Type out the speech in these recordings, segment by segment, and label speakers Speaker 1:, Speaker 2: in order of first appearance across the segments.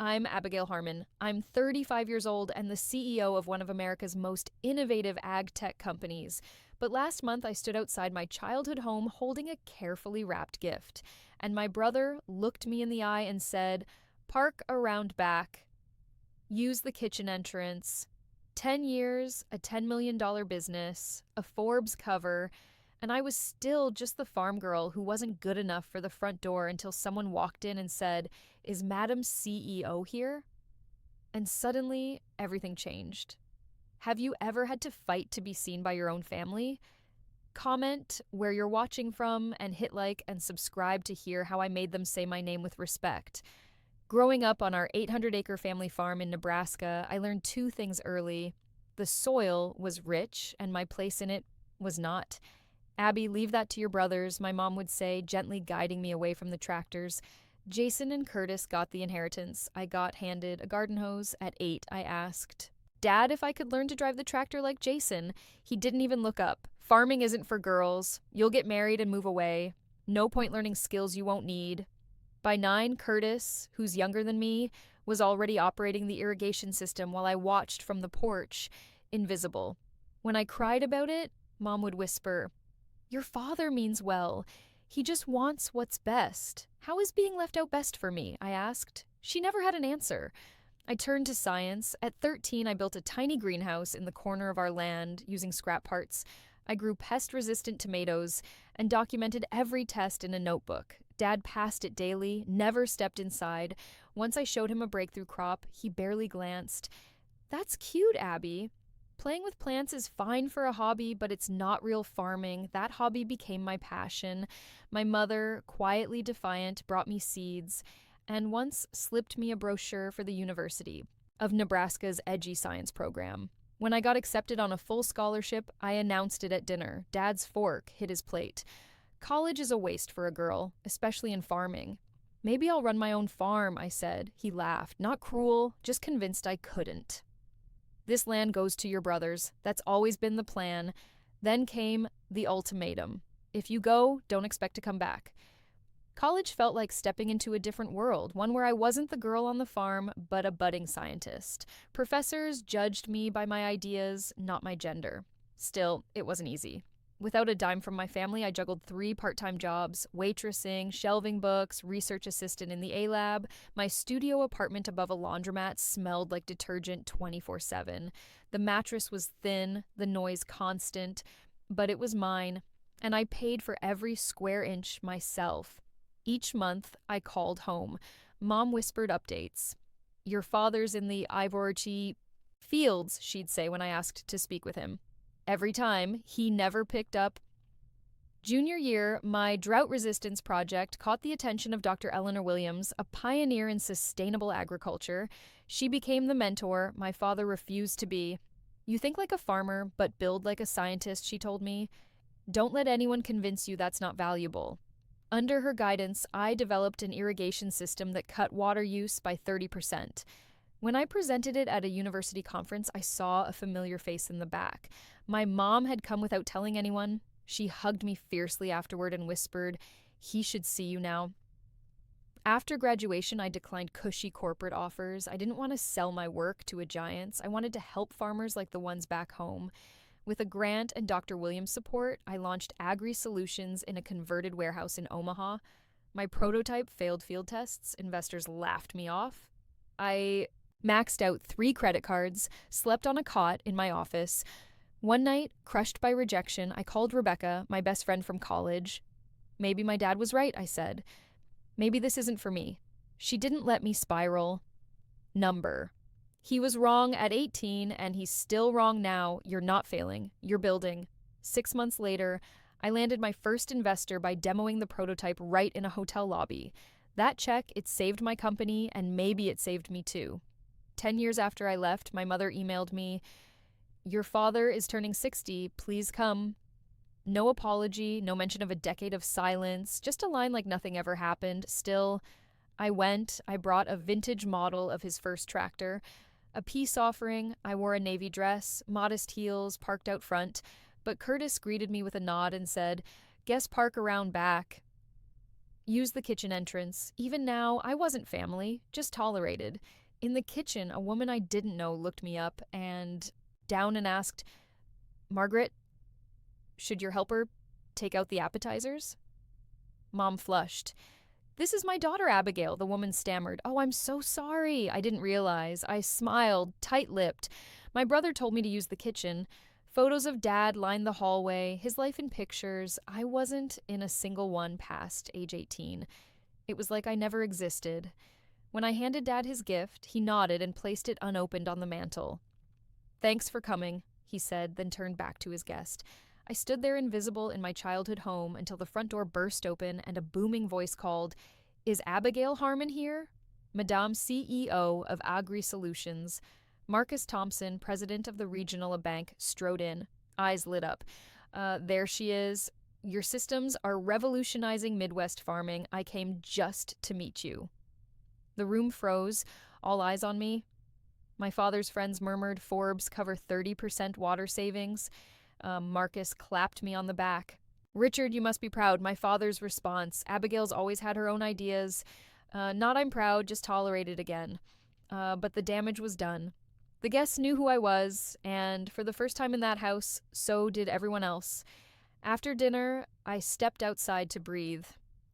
Speaker 1: I'm Abigail Harmon. I'm 35 years old and the CEO of one of America's most innovative ag tech companies. But last month, I stood outside my childhood home holding a carefully wrapped gift. And my brother looked me in the eye and said, "Park around back. Use the kitchen entrance. 10 years, a $10 million business, a Forbes cover." And I was still just the farm girl who wasn't good enough for the front door until someone walked in and said, "Is Madam CEO here?" And suddenly, everything changed. Have you ever had to fight to be seen by your own family? Comment where you're watching from and hit like and subscribe to hear how I made them say my name with respect. Growing up on our 800-acre family farm in Nebraska, I learned two things early. The soil was rich, and my place in it was not. "Abby, leave that to your brothers," my mom would say, gently guiding me away from the tractors. Jason and Curtis got the inheritance. I got handed a garden hose. At 8, I asked Dad if I could learn to drive the tractor like Jason. He didn't even look up. "Farming isn't for girls. You'll get married and move away. No point learning skills you won't need." By 9, Curtis, who's younger than me, was already operating the irrigation system while I watched from the porch, invisible. When I cried about it, Mom would whisper, "Your father means well. He just wants what's best." "How is being left out best for me?" I asked. She never had an answer. I turned to science. At 13, I built a tiny greenhouse in the corner of our land using scrap parts. I grew pest-resistant tomatoes and documented every test in a notebook. Dad passed it daily, never stepped inside. Once I showed him a breakthrough crop, he barely glanced. "That's cute, Abby. Playing with plants is fine for a hobby, but it's not real farming." That hobby became my passion. My mother, quietly defiant, brought me seeds and once slipped me a brochure for the University of Nebraska's edgy science program. When I got accepted on a full scholarship, I announced it at dinner. Dad's fork hit his plate. "College is a waste for a girl, especially in farming." "Maybe I'll run my own farm," I said. He laughed, not cruel, just convinced I couldn't. "This land goes to your brothers. That's always been the plan." Then came the ultimatum. "If you go, don't expect to come back." College felt like stepping into a different world, one where I wasn't the girl on the farm, but a budding scientist. Professors judged me by my ideas, not my gender. Still, it wasn't easy. Without a dime from my family, I juggled 3 part-time jobs: waitressing, shelving books, research assistant in the A-lab. My studio apartment above a laundromat smelled like detergent 24/7. The mattress was thin, the noise constant, but it was mine, and I paid for every square inch myself. Each month, I called home. Mom whispered updates. "Your father's in the Ivory fields," she'd say when I asked to speak with him. Every time, he never picked up. Junior year, my drought resistance project caught the attention of Dr. Eleanor Williams, a pioneer in sustainable agriculture. She became the mentor my father refused to be. "You think like a farmer, but build like a scientist," she told me. "Don't let anyone convince you that's not valuable." Under her guidance, I developed an irrigation system that cut water use by 30%. When I presented it at a university conference, I saw a familiar face in the back. My mom had come without telling anyone. She hugged me fiercely afterward and whispered, "He should see you now." After graduation, I declined cushy corporate offers. I didn't want to sell my work to a giant. I wanted to help farmers like the ones back home. With a grant and Dr. Williams' support, I launched Agri Solutions in a converted warehouse in Omaha. My prototype failed field tests. Investors laughed me off. I maxed out 3 credit cards, slept on a cot in my office. One night, crushed by rejection, I called Rebecca, my best friend from college. "Maybe my dad was right," I said. "Maybe this isn't for me." She didn't let me spiral. Number. "He was wrong at 18, and he's still wrong now. You're not failing. You're building." 6 months later, I landed my first investor by demoing the prototype right in a hotel lobby. That check, it saved my company, and maybe it saved me too. 10 years after I left, my mother emailed me, "Your father is turning 60. Please come." No apology, no mention of a decade of silence, just a line like nothing ever happened. Still, I went. I brought a vintage model of his first tractor. A peace offering. I wore a navy dress, modest heels, parked out front. But Curtis greeted me with a nod and said, "Guess park around back." Use the kitchen entrance. Even now, I wasn't family, just tolerated. In the kitchen, a woman I didn't know looked me up and down and asked, Margaret, should your helper take out the appetizers? Mom flushed. This is my daughter, Abigail, the woman stammered. Oh, I'm so sorry. I didn't realize. I smiled, tight-lipped. My brother told me to use the kitchen. Photos of Dad lined the hallway, his life in pictures. I wasn't in a single one past age 18. It was like I never existed. When I handed Dad his gift, he nodded and placed it unopened on the mantel. Thanks for coming, he said, then turned back to his guest. I stood there invisible in my childhood home until the front door burst open and a booming voice called, Is Abigail Harmon here? Madame CEO of Agri Solutions. Marcus Thompson, president of the regional bank, strode in, eyes lit up. There she is. Your systems are revolutionizing Midwest farming. I came just to meet you. The room froze, all eyes on me. My father's friends murmured Forbes cover 30% water savings. Marcus clapped me on the back. Richard, you must be proud. My father's response. Abigail's always had her own ideas. Not I'm proud, just tolerated again. But the damage was done. The guests knew who I was, and for the first time in that house, so did everyone else. After dinner, I stepped outside to breathe.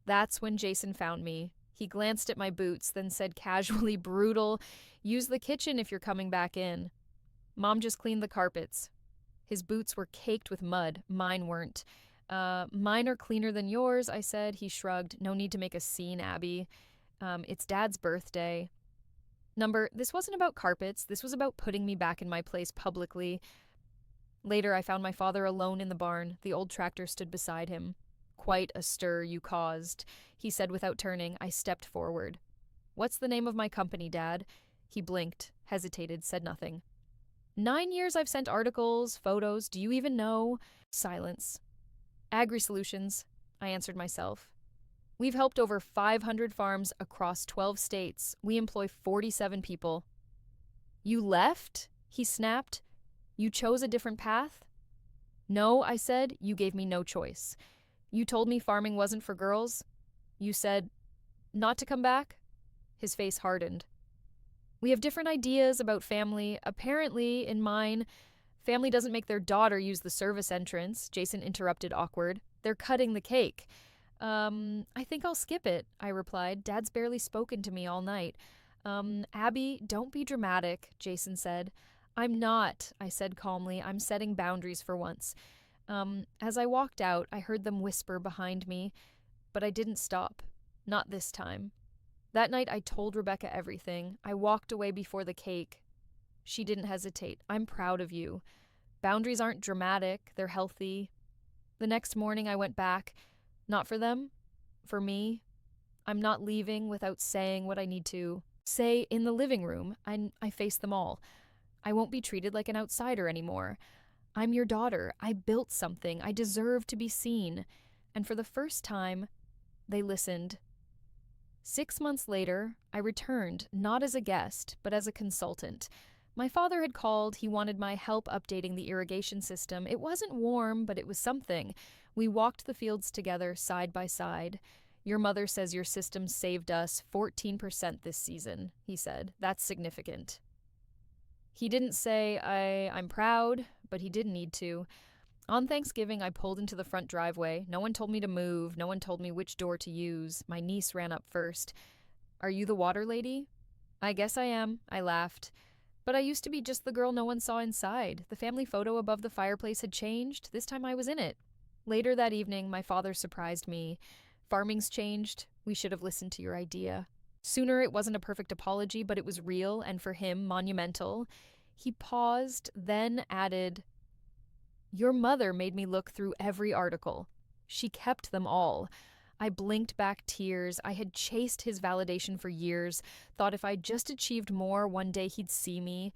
Speaker 1: That's when Jason found me. He glanced at my boots, then said casually, brutal, use the kitchen if you're coming back in. Mom just cleaned the carpets. His boots were caked with mud. Mine weren't. Mine are cleaner than yours, I said. He shrugged. No need to make a scene, Abby. It's Dad's birthday. This wasn't about carpets. This was about putting me back in my place publicly. Later, I found my father alone in the barn. The old tractor stood beside him. Quite a stir you caused, he said without turning. I stepped forward. What's the name of my company, Dad? He blinked, hesitated, said nothing. 9 years I've sent articles, photos. Do you even know? Silence. Agri Solutions, I answered myself. We've helped over 500 farms across 12 states. We employ 47 people. You left? He snapped. You chose a different path? No, I said. You gave me no choice. You told me farming wasn't for girls. You said, not to come back? His face hardened. We have different ideas about family. Apparently, in mine, family doesn't make their daughter use the service entrance. Jason interrupted, awkward. They're cutting the cake. I think I'll skip it, I replied. Dad's barely spoken to me all night. Abby, don't be dramatic, Jason said. I'm not, I said calmly. I'm setting boundaries for once. As I walked out, I heard them whisper behind me, but I didn't stop. Not this time. That night, I told Rebecca everything. I walked away before the cake. She didn't hesitate. I'm proud of you. Boundaries aren't dramatic. They're healthy. The next morning, I went back. Not for them. For me. I'm not leaving without saying what I need to say in the living room. I face them all. I won't be treated like an outsider anymore. I'm your daughter. I built something. I deserve to be seen. And for the first time, they listened. 6 months later, I returned, not as a guest, but as a consultant. My father had called. He wanted my help updating the irrigation system. It wasn't warm, but it was something. We walked the fields together, side by side. Your mother says your system saved us 14% this season, he said. That's significant. He didn't say, I'm proud, but he did need to. On Thanksgiving, I pulled into the front driveway. No one told me to move. No one told me which door to use. My niece ran up first. Are you the water lady? I guess I am, I laughed. But I used to be just the girl no one saw inside. The family photo above the fireplace had changed. This time I was in it. Later that evening, my father surprised me. Farming's changed. We should have listened to your idea. Sooner, it wasn't a perfect apology, but it was real and for him, monumental. He paused, then added, Your mother made me look through every article. She kept them all. I blinked back tears. I had chased his validation for years, thought if I just achieved more, one day he'd see me.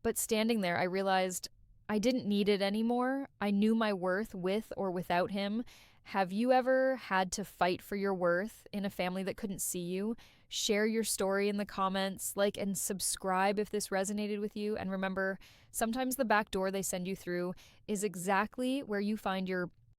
Speaker 1: But standing there, I realized I didn't need it anymore. I knew my worth with or without him. Have you ever had to fight for your worth in a family that couldn't see you? Share your story in the comments, like and subscribe if this resonated with you. And remember, sometimes the back door they send you through is exactly where you find your